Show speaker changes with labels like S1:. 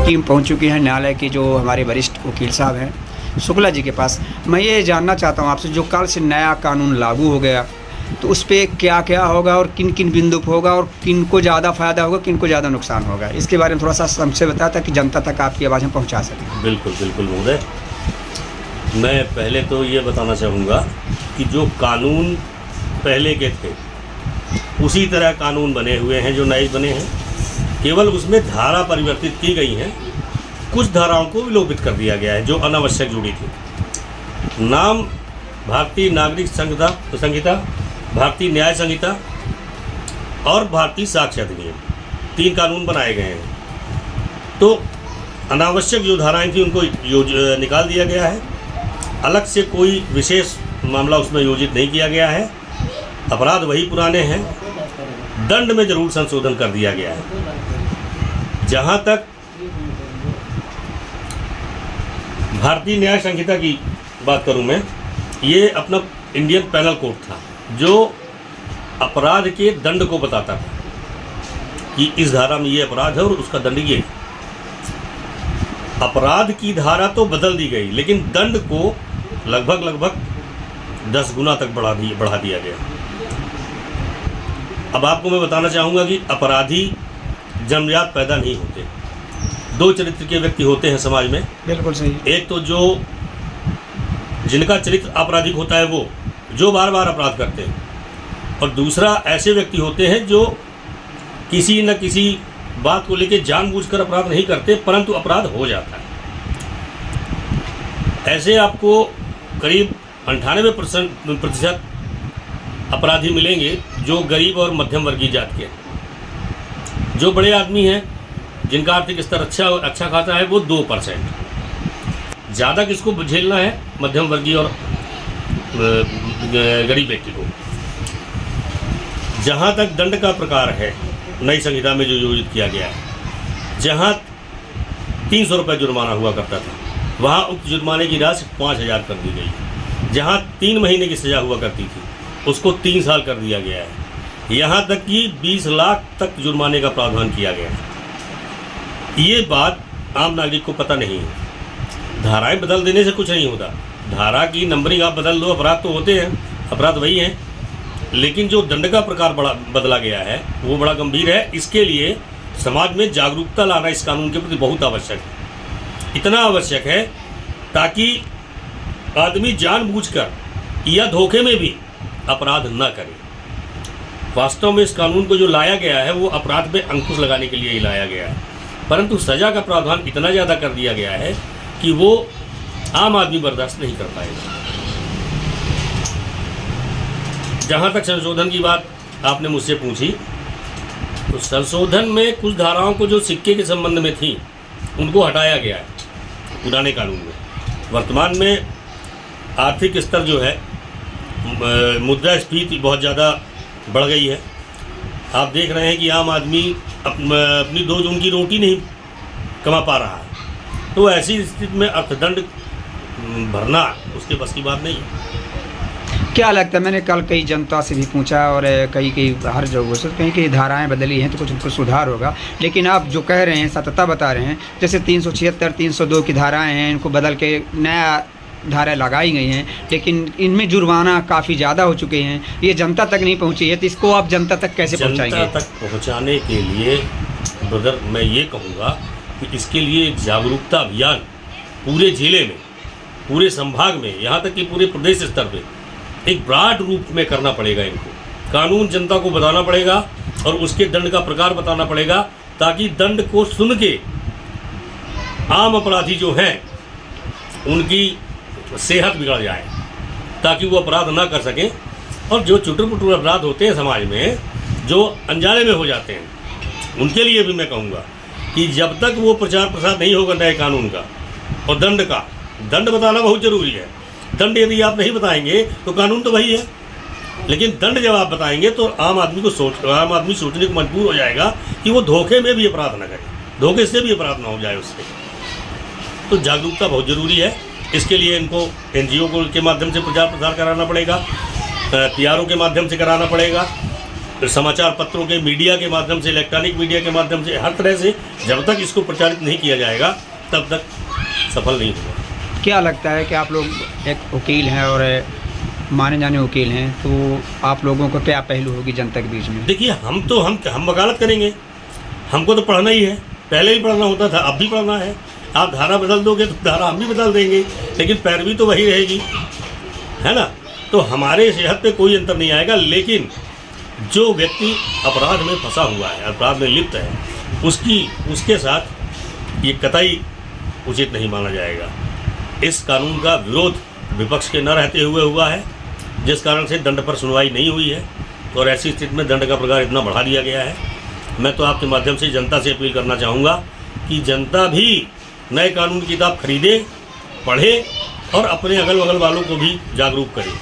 S1: Team पहुंच चुकी है न्यायालय की जो हमारे वरिष्ठ वकील साहब हैं शुक्ला जी के पास। मैं ये जानना चाहता हूँ आपसे, जो कल से नया कानून लागू हो गया तो उस पर क्या क्या होगा और किन किन बिंदु पर होगा और किन को ज़्यादा फ़ायदा होगा, किन को ज़्यादा नुकसान होगा, इसके बारे में थोड़ा सा हमसे बताया ताकि जनता तक आपकी आवाज़ हम पहुँचा सकें।
S2: बिल्कुल बिल्कुल महोदय, मैं पहले तो ये बताना चाहूँगा कि जो कानून पहले के थे उसी तरह कानून बने हुए हैं जो नए बने हैं, केवल उसमें धारा परिवर्तित की गई हैं। कुछ धाराओं को विलोपित कर दिया गया है जो अनावश्यक जुड़ी थी। नाम भारतीय नागरिक संहिता, भारतीय न्याय संहिता और भारतीय साक्ष्य अधिनियम, 3 कानून बनाए गए हैं। तो अनावश्यक जो धाराएं थी उनको निकाल दिया गया है। अलग से कोई विशेष मामला उसमें योजित नहीं किया गया है। अपराध वही पुराने हैं, दंड में जरूर संशोधन कर दिया गया है। जहाँ तक भारतीय न्याय संहिता की बात करूँ मैं, ये अपना इंडियन पैनल कोड था जो अपराध के दंड को बताता था कि इस धारा में ये अपराध है और उसका दंड ये। अपराध की धारा तो बदल दी गई लेकिन दंड को लगभग 10 गुना तक बढ़ा दिया गया। अब आपको मैं बताना चाहूँगा कि अपराधी जन्मजात पैदा नहीं होते। 2 चरित्र के व्यक्ति होते हैं समाज में।
S1: बिल्कुल सही।
S2: एक तो जो जिनका चरित्र आपराधिक होता है वो जो बार बार अपराध करते हैं, और दूसरा ऐसे व्यक्ति होते हैं जो किसी न किसी बात को लेकर जानबूझकर अपराध नहीं करते परंतु अपराध हो जाता है। ऐसे आपको करीब 98% अपराधी मिलेंगे जो गरीब और मध्यम वर्गीय जात के हैं। जो बड़े आदमी हैं जिनका आर्थिक स्तर अच्छा खासा है वो 2%। ज़्यादा किसको झेलना है? मध्यम वर्गीय और गरीब व्यक्ति को। जहाँ तक दंड का प्रकार है नई संहिता में जो योजित किया गया है, जहाँ 300 रुपये जुर्माना हुआ करता था वहाँ उक्त जुर्माने की राशि 5000 कर दी गई। जहाँ 3 महीने की सज़ा हुआ करती थी उसको 3 साल कर दिया गया है। यहाँ तक कि 20 लाख तक जुर्माने का प्रावधान किया गया है। ये बात आम नागरिक को पता नहीं है। धाराएं बदल देने से कुछ नहीं होता। धारा की नंबरिंग आप बदल दो, अपराध तो होते हैं, अपराध वही हैं, लेकिन जो दंड का प्रकार बदला गया है वो बड़ा गंभीर है। इसके लिए समाज में जागरूकता लाना इस कानून के प्रति बहुत आवश्यक है। इतना आवश्यक है ताकि आदमी जानबूझकर या धोखे में भी अपराध न करे। वास्तव में इस कानून को जो लाया गया है वो अपराध पे अंकुश लगाने के लिए ही लाया गया है, परंतु सज़ा का प्रावधान इतना ज़्यादा कर दिया गया है कि वो आम आदमी बर्दाश्त नहीं कर पाएगा। जहाँ तक संशोधन की बात आपने मुझसे पूछी, तो संशोधन में कुछ धाराओं को जो सिक्के के संबंध में थी उनको हटाया गया है पुराने कानून में। वर्तमान में आर्थिक स्तर जो है, मुद्रास्फीति बहुत ज़्यादा बढ़ गई है। आप देख रहे हैं कि आम आदमी अपनी 2 जून की रोटी नहीं कमा पा रहा है, तो ऐसी स्थिति में अर्थदंड भरना उसके बस की बात नहीं है।
S1: क्या लगता है, मैंने कल कई जनता से भी पूछा और कई हर जगहों से कहीं धाराएं बदली हैं तो कुछ उनको सुधार होगा, लेकिन आप जो कह रहे हैं सत्यता बता रहे हैं, जैसे 376, 302 की धाराएं हैं, इनको बदल के नया धाराएं लगाई गई हैं, लेकिन इनमें जुर्माना काफ़ी ज़्यादा हो चुके हैं, ये जनता तक नहीं पहुँची है, तो इसको आप जनता तक कैसे पहुँचाएंगे?
S2: जनता तक पहुँचाने के लिए ब्रदर मैं ये कहूँगा कि इसके लिए एक जागरूकता अभियान पूरे जिले में, पूरे संभाग में, यहाँ तक कि पूरे प्रदेश स्तर पर एक ब्रॉड रूप में करना पड़ेगा। इनको कानून जनता को बताना पड़ेगा और उसके दंड का प्रकार बताना पड़ेगा, ताकि दंड को सुन के आम अपराधी जो हैं उनकी सेहत बिगड़ जाए, ताकि वो अपराध ना कर सकें। और जो चुटर-पुटर अपराध होते हैं समाज में, जो अनजाने में हो जाते हैं, उनके लिए भी मैं कहूँगा कि जब तक वो प्रचार प्रसार नहीं होगा नए कानून का और दंड बताना बहुत ज़रूरी है। दंड यदि आप नहीं बताएंगे तो कानून तो वही है, लेकिन दंड जब आप बताएंगे तो आम आदमी सोचने को मजबूर हो जाएगा कि वो धोखे में भी अपराध न करे, धोखे से भी अपराध ना हो जाए उससे। तो जागरूकता बहुत ज़रूरी है। इसके लिए इनको NGO के माध्यम से प्रचार प्रसार कराना पड़ेगा, PRO के माध्यम से कराना पड़ेगा, समाचार पत्रों के, मीडिया के माध्यम से, इलेक्ट्रॉनिक मीडिया के माध्यम से, हर तरह से जब तक इसको प्रचारित नहीं किया जाएगा तब तक सफल नहीं होगा।
S1: क्या लगता है कि आप लोग एक वकील हैं और माने जाने वकील हैं, तो आप लोगों को क्या पहलू होगी जनता के बीच में?
S2: देखिए, हम वकालत करेंगे, हमको तो पढ़ना ही है, पहले भी पढ़ना होता था, अब भी पढ़ना है। आप धारा बदल दोगे तो धारा हम भी बदल देंगे, लेकिन पैरवी तो वही रहेगी, है ना। तो हमारे सेहत पे कोई अंतर नहीं आएगा, लेकिन जो व्यक्ति अपराध में फंसा हुआ है, अपराध में लिप्त है, उसके साथ ये कतई उचित नहीं माना जाएगा। इस कानून का विरोध विपक्ष के न रहते हुए हुआ है, जिस कारण से दंड पर सुनवाई नहीं हुई है, और ऐसी स्थिति में दंड का प्रकार इतना बढ़ा दिया गया है। मैं तो आपके माध्यम से जनता से अपील करना चाहूँगा कि जनता भी नए कानून की किताब खरीदे, पढ़े और अपने अगल बगल वालों को भी जागरूक करे।